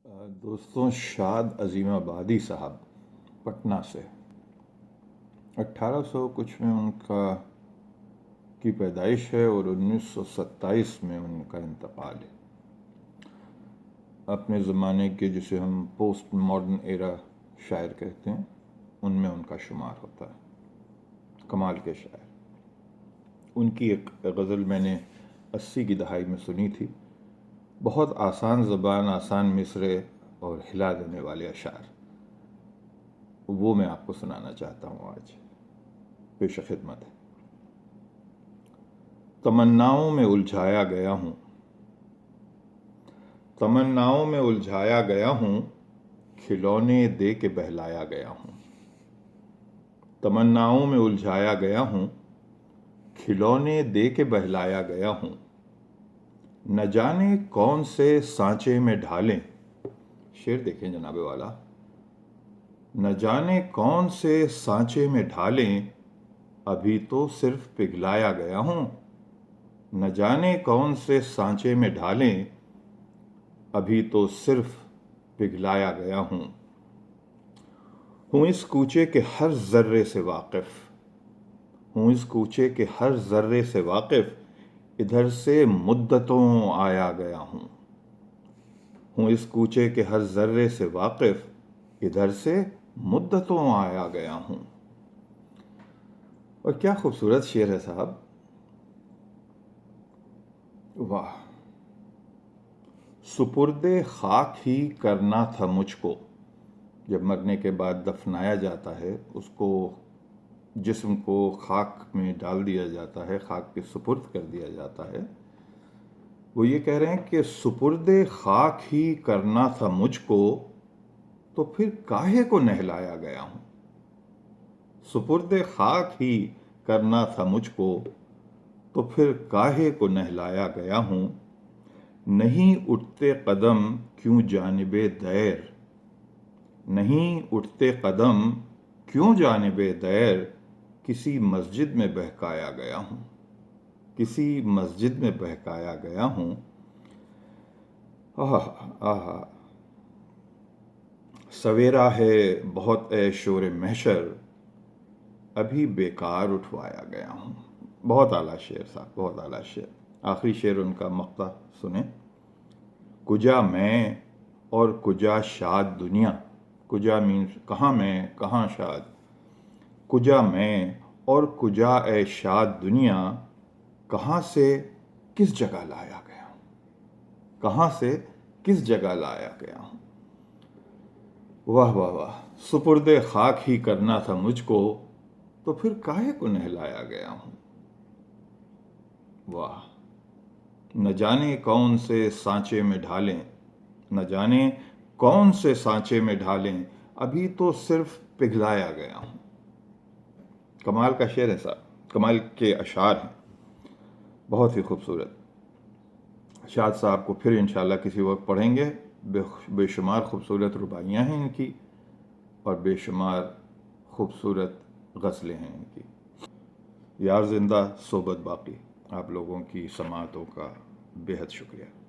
دوستوں، شاد عظیم آبادی صاحب پٹنہ سے 1800 کچھ میں ان کی پیدائش ہے اور 1927 میں ان کا انتقال ہے۔ اپنے زمانے کے جسے ہم پوسٹ ماڈرن ایرا شاعر کہتے ہیں ان میں ان کا شمار ہوتا ہے۔ کمال کے شاعر۔ ان کی ایک غزل میں نے 80 کی دہائی میں سنی تھی، بہت آسان زبان، آسان مصرعے اور ہلا دینے والے اشعار، وہ میں آپ کو سنانا چاہتا ہوں آج، پیش خدمت ہے۔ تمناؤں میں الجھایا گیا ہوں، تمناؤں میں الجھایا گیا ہوں، کھلونے دے کے بہلایا گیا ہوں۔ تمناؤں میں الجھایا گیا ہوں، کھلونے دے کے بہلایا گیا ہوں۔ نہ جانے کون سے سانچے میں ڈھالیں، شعر دیکھیں جناب والا، نہ جانے کون سے سانچے میں ڈھالیں، ابھی تو صرف پگھلایا گیا ہوں۔ نہ جانے کون سے سانچے میں ڈھالیں، ابھی تو صرف پگھلایا گیا ہوں۔ ہوں اس کوچے کے ہر ذرے سے واقف، ہوں اس کوچے کے ہر ذرے سے واقف، ادھر سے مدتوں آیا گیا ہوں۔ ہوں اس کوچے کے ہر ذرے سے واقف، ادھر سے مدتوں آیا گیا ہوں۔ اور کیا خوبصورت شعر ہے صاحب، واہ! سپرد خاک ہی کرنا تھا مجھ کو، جب مرنے کے بعد دفنایا جاتا ہے اس کو، جسم کو خاک میں ڈال دیا جاتا ہے، خاک کے سپرد کر دیا جاتا ہے۔ وہ یہ کہہ رہے ہیں کہ سپرد خاک ہی کرنا تھا مجھ کو، تو پھر کاہے کو نہلایا گیا ہوں۔ سپرد خاک ہی کرنا تھا مجھ کو، تو پھر کاہے کو نہلایا گیا ہوں۔ نہیں اٹھتے قدم کیوں جانب دیر، نہیں اٹھتے قدم کیوں جانب دیر، کسی مسجد میں بہکایا گیا ہوں، کسی مسجد میں بہکایا گیا ہوں۔ سویرا ہے بہت اے شور محشر، ابھی بیکار اٹھوایا گیا ہوں۔ بہت اعلیٰ شعر صاحب، بہت اعلیٰ شعر۔ آخری شعر ان کا مقطع سنیں۔ کجا میں اور کجا شاد دنیا، کجا مینس کہاں میں کہاں شاد، کجا میں اور کجا اے شاد دنیا، کہاں سے کس جگہ لایا گیا ہوں، کہاں سے کس جگہ لایا گیا ہوں۔ واہ واہ واہ! سپرد خاک ہی کرنا تھا مجھ کو، تو پھر کاہے کو نہلایا گیا ہوں۔ واہ! نہ جانے کون سے سانچے میں ڈھالیں، نہ جانے کون سے سانچے میں ڈھالیں، ابھی تو صرف پگھلایا گیا ہوں۔ کمال کا شعر ہے صاحب، کمال کے اشعار ہیں، بہت ہی خوبصورت۔ شاد صاحب کو پھر انشاءاللہ کسی وقت پڑھیں گے، بے شمار خوبصورت رباعیاں ہیں ان کی، اور بے شمار خوبصورت غزلیں ہیں ان کی۔ یار زندہ صحبت باقی۔ آپ لوگوں کی سماعتوں کا بے حد شکریہ۔